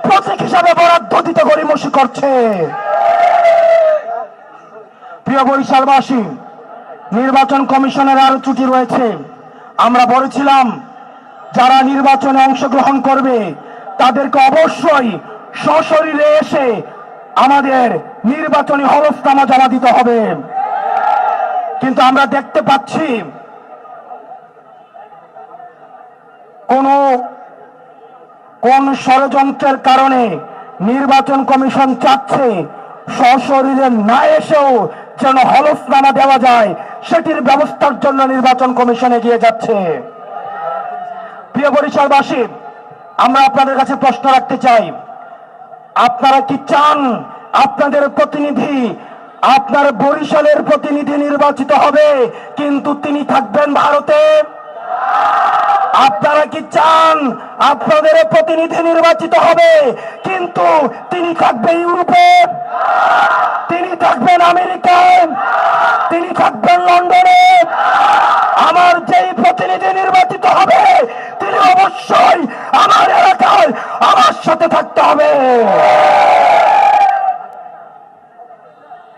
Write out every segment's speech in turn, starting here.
প্রতীক হিসাবে বরাদ্দ দিতে গড়িমসি করছে। প্রিয় বরিশালবাসী, নির্বাচন কমিশনের আরো ত্রুটি রয়েছে। আমরা বলেছিলাম যারা নির্বাচনে অংশগ্রহণ করবে তাদেরকে অবশ্যই সশরীরে এসে আমাদের নির্বাচনী হলফনামা জমা দিতে হবে। কিন্তু আমরা দেখতে পাচ্ছি কোন ষড়যন্ত্রের কারণে নির্বাচন কমিশন চাচ্ছে সশরীরে না এসেও যেন হলফনামা দেওয়া যায়, সেটির ব্যবস্থার জন্য নির্বাচন কমিশন এগিয়ে যাচ্ছে। প্রিয় বরিশালবাসী, আমরা আপনাদের কাছে প্রশ্ন রাখতে চাই, আপনারা কি চান আপনাদের প্রতিনিধি, আপনার বরিশালের প্রতিনিধি নির্বাচিত হবে কিন্তু তিনি থাকবেন ভারতে? আপনারা কি চান আপনাদের প্রতিনিধি নির্বাচিত হবে কিন্তু তিনি থাকবেন ইউরোপে, তিনি থাকবেন আমেরিকায়, তিনি থাকবেন লন্ডনে? আমার যেই প্রতিনিধি নির্বাচিত হবে তিনি অবশ্যই আমার এলাকায় আমার সাথে থাকতে হবে।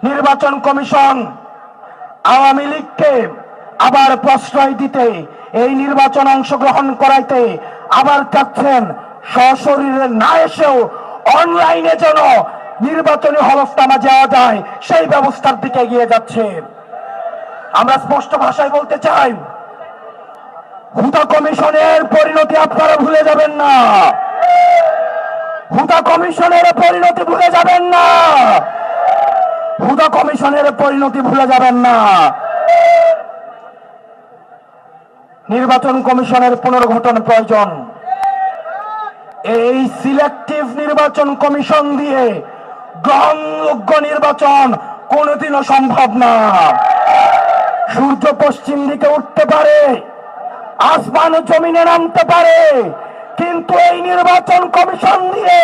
নির্বাচন কমিশন আওয়ামী লীগকে আবার প্রশ্রয় দিতে, এই নির্বাচন অংশগ্রহণ করাইতে আবার চাচ্ছেন সশরীরে না এসেও অনলাইনে যেন নির্বাচনী হলফনামা দেওয়া যায় সেই ব্যবস্থার দিকে এগিয়ে যাচ্ছে। আমরা স্পষ্ট ভাষায় বলতে চাই, হুদা কমিশনের পরিণতি আপনারা ভুলে যাবেন না, হুদা কমিশনের পরিণতি ভুলে যাবেন না, হুদা কমিশনের পরিণতি ভুলে যাবেন না। নির্বাচন কমিশনের পুনর্গঠন প্রয়োজন। এই সিলেক্টিভ নির্বাচন কমিশন দিয়ে গ্রহণযোগ্য নির্বাচন কোনোদিনও সম্ভব না। সূর্য পশ্চিম দিকে উঠতে পারে, আসমান জমিনে নামতে পারে, কিন্তু এই নির্বাচন কমিশন দিয়ে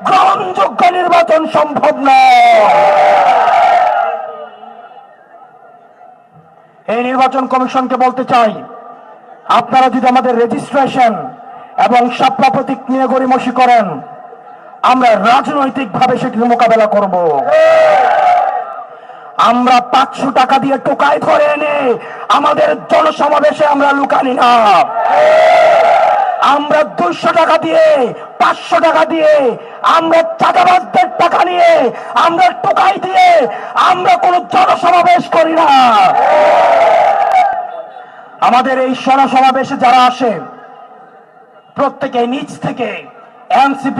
গ্রহণযোগ্য নির্বাচন সম্ভব না। এই নির্বাচন কমিশনকে বলতে চাই, আপনারা যদি আমাদের রেজিস্ট্রেশন এবং শাপলা প্রতীক নিয়ে গড়িমসি করেন, আমরা রাজনৈতিকভাবে সেটির মোকাবেলা করব। আমরা 500 টাকা দিয়ে টোকাই ধরে এনে আমাদের জনসমাবেশে আমরা লুকানি না। আমরা 200 টাকা দিয়ে, 500 টাকা দিয়ে, আমরা চাঁদাবাজদের টাকা নিয়ে, আমরা টোকাই দিয়ে আমরা কোন জনসমাবেশ করি না। আমাদের এই জনসমাবেশে যারা আসে প্রত্যেকে নিজ থেকে এনসিপি